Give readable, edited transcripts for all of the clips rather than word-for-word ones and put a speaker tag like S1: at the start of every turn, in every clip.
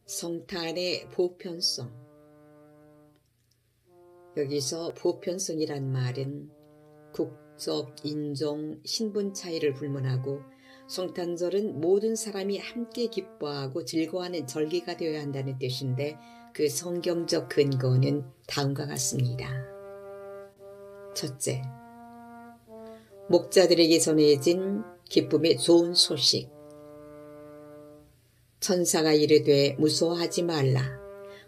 S1: 성탄의 보편성. 여기서 보편성이란 말은 국적, 인종, 신분 차이를 불문하고 성탄절은 모든 사람이 함께 기뻐하고 즐거워하는 절기가 되어야 한다는 뜻인데, 그 성경적 근거는 다음과 같습니다. 첫째, 목자들에게 전해진 기쁨의 좋은 소식. 천사가 이르되 무서워하지 말라.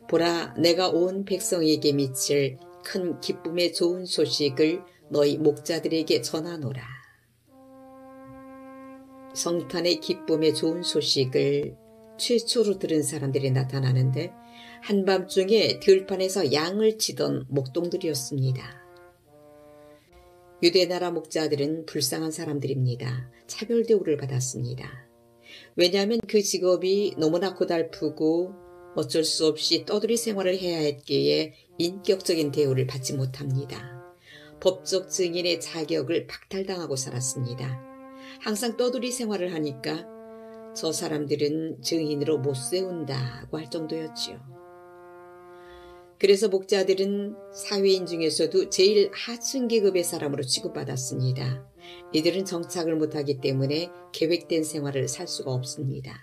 S1: 보라, 내가 온 백성에게 미칠 큰 기쁨의 좋은 소식을 너희 목자들에게 전하노라. 성탄의 기쁨의 좋은 소식을 최초로 들은 사람들이 나타나는데, 한밤중에 들판에서 양을 치던 목동들이었습니다. 유대나라 목자들은 불쌍한 사람들입니다. 차별 대우를 받았습니다. 왜냐하면 그 직업이 너무나 고달프고 어쩔 수 없이 떠돌이 생활을 해야 했기에 인격적인 대우를 받지 못합니다. 법적 증인의 자격을 박탈당하고 살았습니다. 항상 떠돌이 생활을 하니까 저 사람들은 증인으로 못 세운다고 할 정도였지요. 그래서 목자들은 사회인 중에서도 제일 하층 계급의 사람으로 취급받았습니다. 이들은 정착을 못하기 때문에 계획된 생활을 살 수가 없습니다.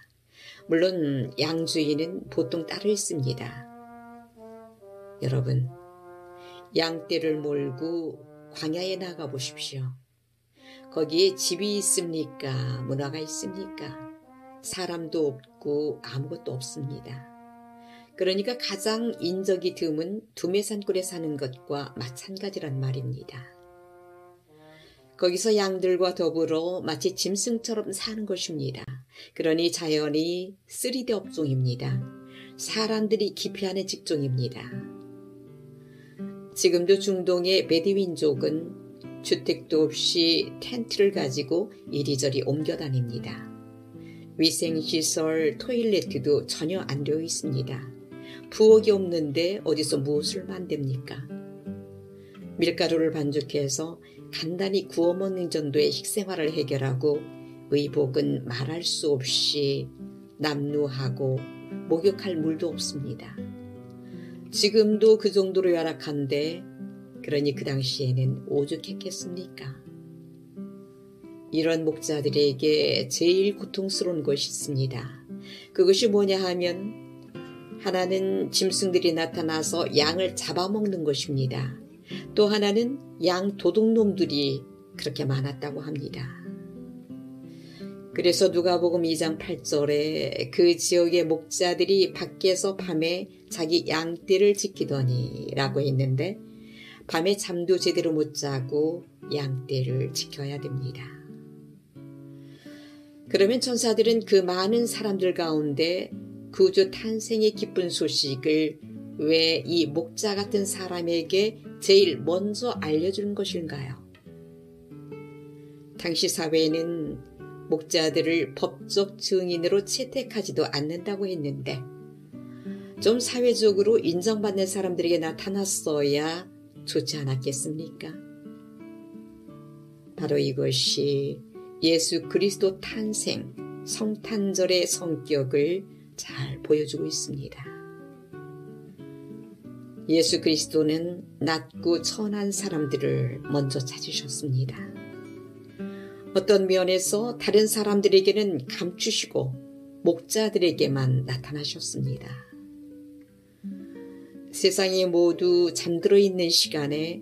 S1: 물론 양주인은 보통 따로 있습니다. 여러분, 양떼를 몰고 광야에 나가 보십시오. 거기에 집이 있습니까? 문화가 있습니까? 사람도 없고 아무것도 없습니다. 그러니까 가장 인적이 드문 두메산골에 사는 것과 마찬가지란 말입니다. 거기서 양들과 더불어 마치 짐승처럼 사는 것입니다. 그러니 자연이 쓰리대 업종입니다. 사람들이 기피하는 직종입니다. 지금도 중동의 베드윈족은 주택도 없이 텐트를 가지고 이리저리 옮겨 다닙니다. 위생시설, 토일레트도 전혀 안 되어 있습니다. 부엌이 없는데 어디서 무엇을 만듭니까? 밀가루를 반죽해서 간단히 구워 먹는 정도의 식생활을 해결하고 의복은 말할 수 없이 남루하고 목욕할 물도 없습니다. 지금도 그 정도로 열악한데, 그러니 그 당시에는 오죽했겠습니까? 이런 목자들에게 제일 고통스러운 것이 있습니다. 그것이 뭐냐 하면, 하나는 짐승들이 나타나서 양을 잡아먹는 것입니다. 또 하나는 양 도둑놈들이 그렇게 많았다고 합니다. 그래서 누가복음 2장 8절에 그 지역의 목자들이 밖에서 밤에 자기 양떼를 지키더니 라고 했는데, 밤에 잠도 제대로 못 자고 양떼를 지켜야 됩니다. 그러면 천사들은 그 많은 사람들 가운데 구주 탄생의 기쁜 소식을 왜 이 목자 같은 사람에게 제일 먼저 알려준 것인가요? 당시 사회는 목자들을 법적 증인으로 채택하지도 않는다고 했는데, 좀 사회적으로 인정받는 사람들에게 나타났어야 좋지 않았겠습니까? 바로 이것이 예수 그리스도 탄생, 성탄절의 성격을 잘 보여주고 있습니다. 예수 그리스도는 낮고 천한 사람들을 먼저 찾으셨습니다. 어떤 면에서 다른 사람들에게는 감추시고 목자들에게만 나타나셨습니다. 세상이 모두 잠들어 있는 시간에,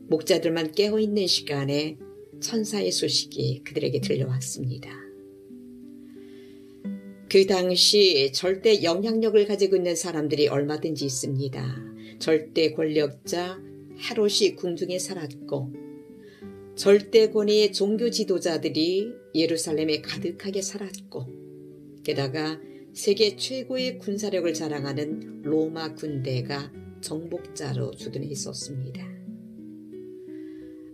S1: 목자들만 깨어 있는 시간에 천사의 소식이 그들에게 들려왔습니다. 그 당시 절대 영향력을 가지고 있는 사람들이 얼마든지 있습니다. 절대 권력자 헤롯이 궁중에 살았고, 절대 권위의 종교 지도자들이 예루살렘에 가득하게 살았고, 게다가 세계 최고의 군사력을 자랑하는 로마 군대가 정복자로 주둔해 있었습니다.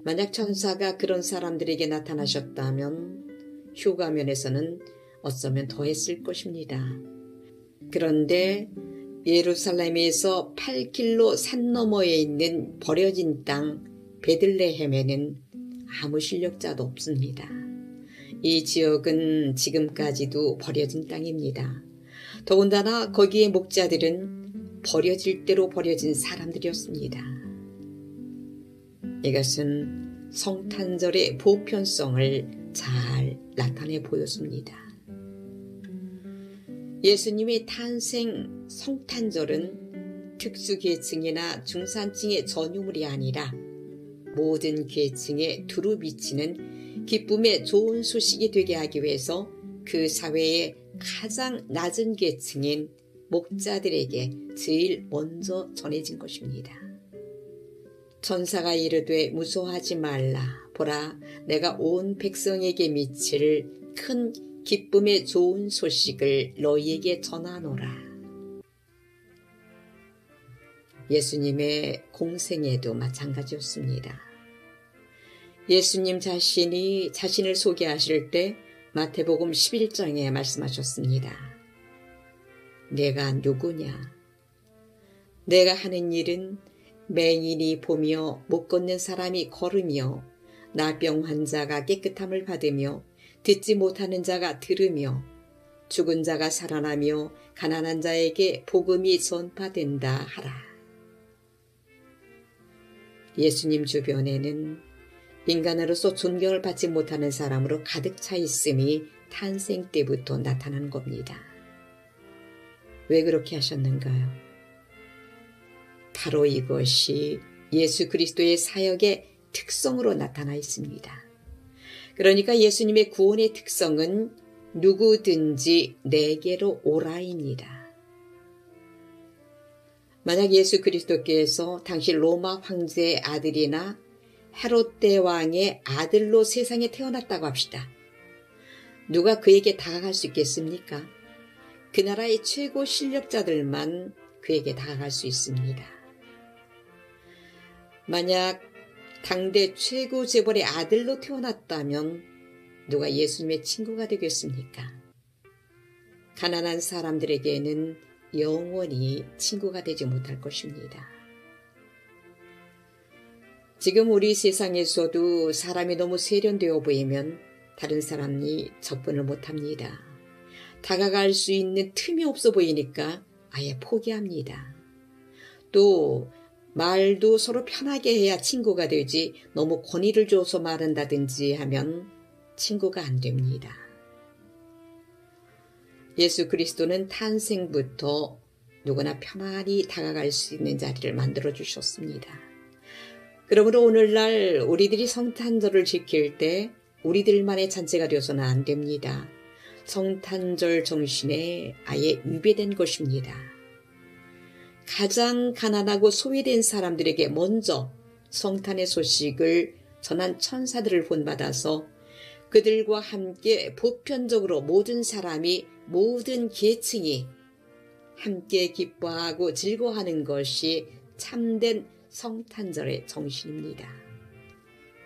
S1: 만약 천사가 그런 사람들에게 나타나셨다면 휴가면에서는 어쩌면 더했을 것입니다. 그런데 예루살렘에서 8km 산 너머에 있는 버려진 땅 베들레헴에는 아무 실력자도 없습니다. 이 지역은 지금까지도 버려진 땅입니다. 더군다나 거기에 목자들은 버려질 대로 버려진 사람들이었습니다. 이것은 성탄절의 보편성을 잘 나타내 보였습니다. 예수님의 탄생 성탄절은 특수계층이나 중산층의 전유물이 아니라 모든 계층에 두루 비치는 기쁨의 좋은 소식이 되게 하기 위해서 그 사회의 가장 낮은 계층인 목자들에게 제일 먼저 전해진 것입니다. 천사가 이르되 무서워하지 말라. 보라, 내가 온 백성에게 미칠 큰 기쁨의 좋은 소식을 너희에게 전하노라. 예수님의 공생애도 마찬가지였습니다. 예수님 자신이 자신을 소개하실 때 마태복음 11장에 말씀하셨습니다. 내가 누구냐? 내가 하는 일은 맹인이 보며 못 걷는 사람이 걸으며 나병 환자가 깨끗함을 받으며 듣지 못하는 자가 들으며 죽은 자가 살아나며 가난한 자에게 복음이 전파된다 하라. 예수님 주변에는 인간으로서 존경을 받지 못하는 사람으로 가득 차 있음이 탄생 때부터 나타난 겁니다. 왜 그렇게 하셨는가요? 바로 이것이 예수 그리스도의 사역의 특성으로 나타나 있습니다. 그러니까 예수님의 구원의 특성은 누구든지 내게로 오라입니다. 만약 예수 그리스도께서 당시 로마 황제의 아들이나 헤롯 대왕의 아들로 세상에 태어났다고 합시다. 누가 그에게 다가갈 수 있겠습니까? 그 나라의 최고 실력자들만 그에게 다가갈 수 있습니다. 만약 당대 최고 재벌의 아들로 태어났다면 누가 예수님의 친구가 되겠습니까? 가난한 사람들에게는 영원히 친구가 되지 못할 것입니다. 지금 우리 세상에서도 사람이 너무 세련되어 보이면 다른 사람이 접근을 못합니다. 다가갈 수 있는 틈이 없어 보이니까 아예 포기합니다. 또 말도 서로 편하게 해야 친구가 되지 너무 권위를 줘서 말한다든지 하면 친구가 안 됩니다. 예수 그리스도는 탄생부터 누구나 편안히 다가갈 수 있는 자리를 만들어 주셨습니다. 그러므로 오늘날 우리들이 성탄절을 지킬 때 우리들만의 잔치가 되어서는 안 됩니다. 성탄절 정신에 아예 위배된 것입니다. 가장 가난하고 소외된 사람들에게 먼저 성탄의 소식을 전한 천사들을 본받아서 그들과 함께 보편적으로 모든 사람이 모든 계층이 함께 기뻐하고 즐거워하는 것이 참된 성탄절의 정신입니다.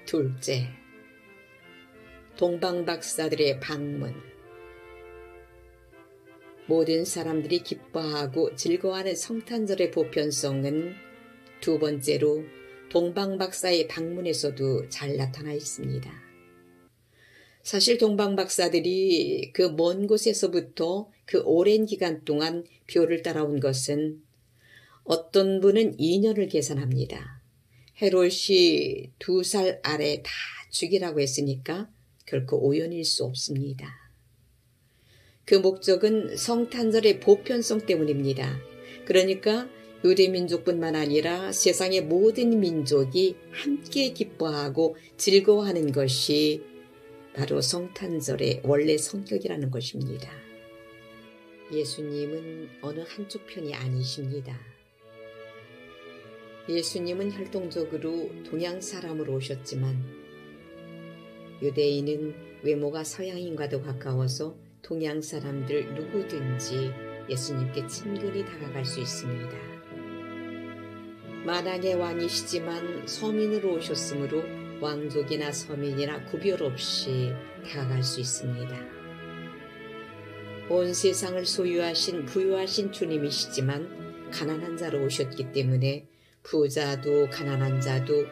S1: 둘째, 동방박사들의 방문. 모든 사람들이 기뻐하고 즐거워하는 성탄절의 보편성은 두 번째로 동방박사의 방문에서도 잘 나타나 있습니다. 사실 동방박사들이 그 먼 곳에서부터 그 오랜 기간 동안 벼를 따라온 것은 어떤 분은 2년을 계산합니다. 헤롯이 2살 아래 다 죽이라고 했으니까 결코 우연일 수 없습니다. 그 목적은 성탄절의 보편성 때문입니다. 그러니까 유대민족뿐만 아니라 세상의 모든 민족이 함께 기뻐하고 즐거워하는 것이 바로 성탄절의 원래 성격이라는 것입니다. 예수님은 어느 한쪽 편이 아니십니다. 예수님은 혈통적으로 동양 사람으로 오셨지만 유대인은 외모가 서양인과도 가까워서 동양 사람들 누구든지 예수님께 친근히 다가갈 수 있습니다. 만왕의 왕이시지만 서민으로 오셨으므로 왕족이나 서민이나 구별 없이 다가갈 수 있습니다. 온 세상을 소유하신 부유하신 주님이시지만 가난한 자로 오셨기 때문에 부자도 가난한 자도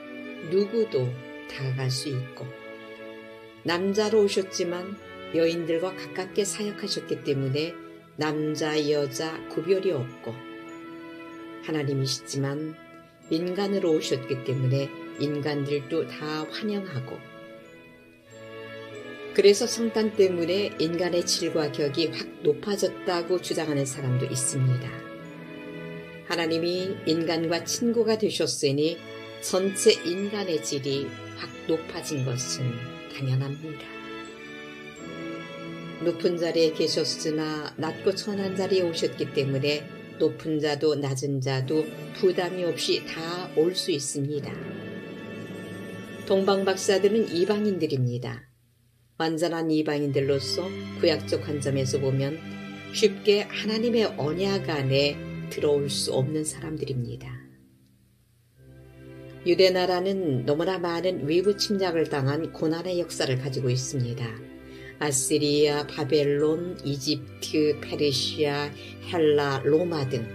S1: 누구도 다가갈 수 있고, 남자로 오셨지만 여인들과 가깝게 사역하셨기 때문에 남자 여자 구별이 없고 하나님이시지만 인간으로 오셨기 때문에 인간들도 다 환영하고, 그래서 성탄 때문에 인간의 질과 격이 확 높아졌다고 주장하는 사람도 있습니다. 하나님이 인간과 친구가 되셨으니 전체 인간의 질이 확 높아진 것은 당연합니다. 높은 자리에 계셨으나 낮고 천한 자리에 오셨기 때문에 높은 자도 낮은 자도 부담이 없이 다 올 수 있습니다. 동방박사들은 이방인들입니다. 완전한 이방인들로서 구약적 관점에서 보면 쉽게 하나님의 언약 안에 들어올 수 없는 사람들입니다. 유대나라는 너무나 많은 외부 침략을 당한 고난의 역사를 가지고 있습니다. 아시리아, 바벨론, 이집트, 페르시아, 헬라, 로마 등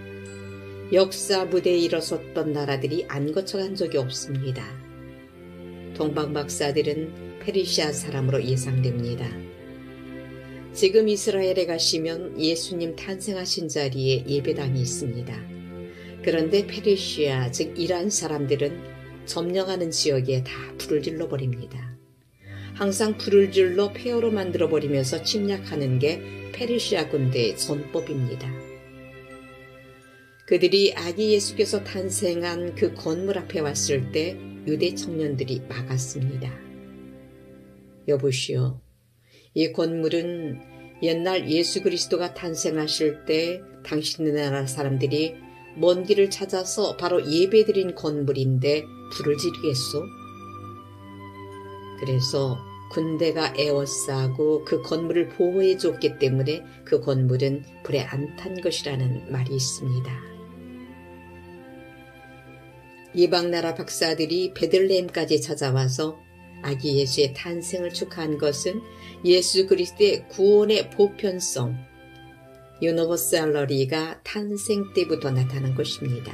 S1: 역사 무대에 일어섰던 나라들이 안 거쳐간 적이 없습니다. 동방박사들은 페르시아 사람으로 예상됩니다. 지금 이스라엘에 가시면 예수님 탄생하신 자리에 예배당이 있습니다. 그런데 페르시아, 즉 이란 사람들은 점령하는 지역에 다 불을 질러버립니다. 항상 불을 질러 폐허로 만들어버리면서 침략하는 게 페르시아 군대의 전법입니다. 그들이 아기 예수께서 탄생한 그 건물 앞에 왔을 때 유대 청년들이 막았습니다. 여보시오, 이 건물은 옛날 예수 그리스도가 탄생하실 때 당신네 나라 사람들이 먼 길을 찾아서 바로 예배드린 건물인데 불을 지르겠소? 그래서 군대가 에워싸고 그 건물을 보호해 줬기 때문에 그 건물은 불에 안 탄 것이라는 말이 있습니다. 이방나라 박사들이 베들레헴까지 찾아와서 아기 예수의 탄생을 축하한 것은 예수 그리스도의 구원의 보편성, 유니버살러리가 탄생 때부터 나타난 것입니다.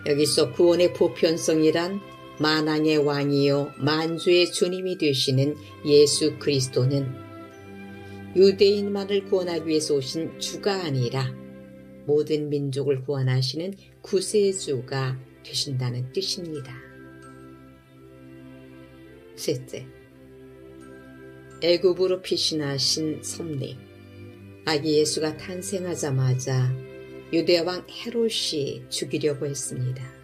S1: 여기서 구원의 보편성이란 만왕의 왕이요 만주의 주님이 되시는 예수 그리스도는 유대인만을 구원하기 위해서 오신 주가 아니라 모든 민족을 구원하시는 구세주가 되신다는 뜻입니다. 셋째, 애굽으로 피신하신 섭리. 아기 예수가 탄생하자마자 유대왕 헤롯이 죽이려고 했습니다.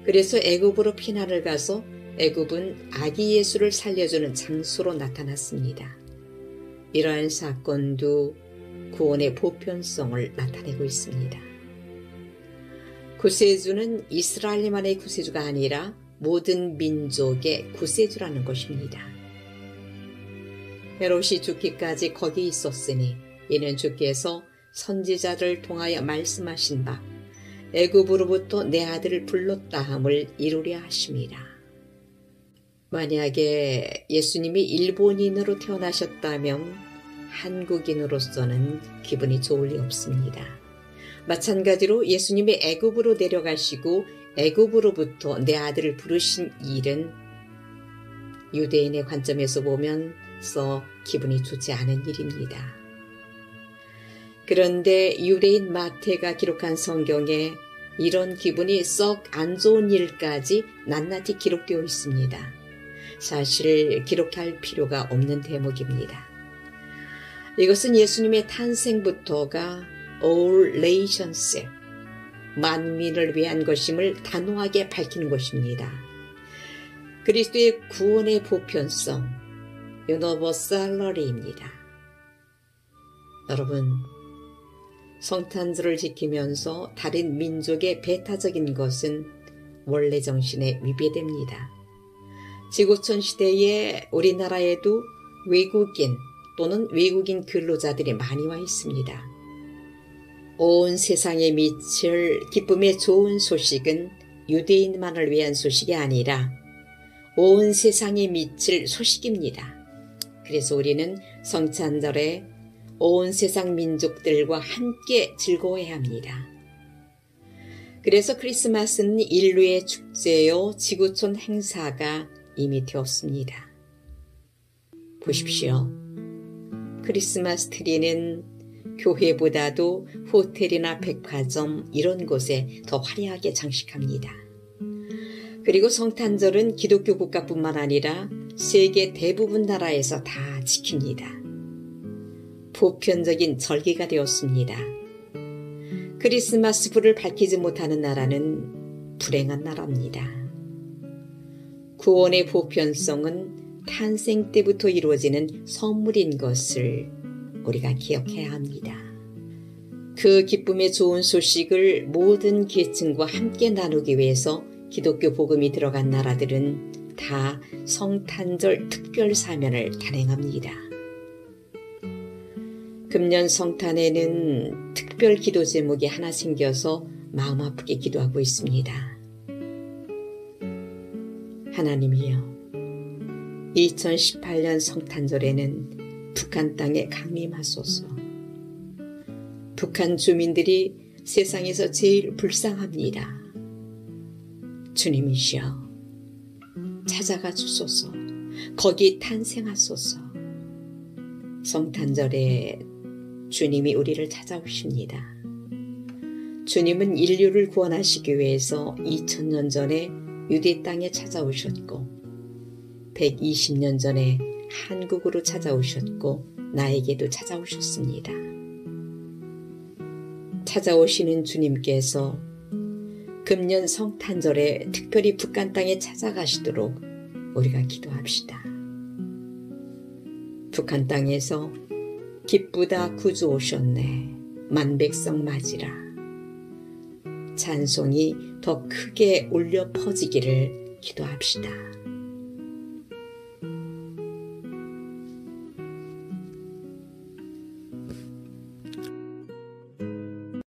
S1: 그래서 애굽으로 피난을 가서 애굽은 아기 예수를 살려주는 장소로 나타났습니다. 이러한 사건도 구원의 보편성을 나타내고 있습니다. 구세주는 이스라엘만의 구세주가 아니라 모든 민족의 구세주라는 것입니다. 헤롯이 죽기까지 거기 있었으니 이는 주께서 선지자를 통하여 말씀하신 바 애굽으로부터 내 아들을 불렀다 함을 이루려 하심이라. 만약에 예수님이 일본인으로 태어나셨다면 한국인으로서는 기분이 좋을 리 없습니다. 마찬가지로 예수님이 애굽으로 내려가시고 애굽으로부터 내 아들을 부르신 일은 유대인의 관점에서 보면서 기분이 좋지 않은 일입니다. 그런데 유대인 마태가 기록한 성경에 이런 기분이 썩 안 좋은 일까지 낱낱이 기록되어 있습니다. 사실 기록할 필요가 없는 대목입니다. 이것은 예수님의 탄생부터가 all nations, 만민을 위한 것임을 단호하게 밝히는 것입니다. 그리스도의 구원의 보편성, 유니버살러리입니다. 여러분, 성탄절을 지키면서 다른 민족의 배타적인 것은 원래 정신에 위배됩니다. 지구촌 시대에 우리나라에도 외국인 또는 외국인 근로자들이 많이 와 있습니다. 온 세상에 미칠 기쁨의 좋은 소식은 유대인만을 위한 소식이 아니라 온 세상에 미칠 소식입니다. 그래서 우리는 성탄절에 온 세상 민족들과 함께 즐거워해야 합니다. 그래서 크리스마스는 인류의 축제요 지구촌 행사가 이미 되었습니다. 보십시오. 크리스마스 트리는 교회보다도 호텔이나 백화점 이런 곳에 더 화려하게 장식합니다. 그리고 성탄절은 기독교 국가뿐만 아니라 세계 대부분 나라에서 다 지킵니다. 보편적인 절기가 되었습니다. 크리스마스 불을 밝히지 못하는 나라는 불행한 나라입니다. 구원의 보편성은 탄생 때부터 이루어지는 선물인 것을 우리가 기억해야 합니다. 그 기쁨의 좋은 소식을 모든 계층과 함께 나누기 위해서 기독교 복음이 들어간 나라들은 다 성탄절 특별 사면을 단행합니다. 금년 성탄에는 특별 기도 제목이 하나 생겨서 마음 아프게 기도하고 있습니다. 하나님이여, 2018년 성탄절에는 북한 땅에 강림하소서. 북한 주민들이 세상에서 제일 불쌍합니다. 주님이시여, 찾아가 주소서. 거기 탄생하소서. 성탄절에 주님이 우리를 찾아오십니다. 주님은 인류를 구원하시기 위해서 2000년 전에 유대 땅에 찾아오셨고 120년 전에 한국으로 찾아오셨고 나에게도 찾아오셨습니다. 찾아오시는 주님께서 금년 성탄절에 특별히 북한 땅에 찾아가시도록 우리가 기도합시다. 북한 땅에서 기쁘다 구주 오셨네 만백성 맞이라 찬송이 더 크게 울려 퍼지기를 기도합시다.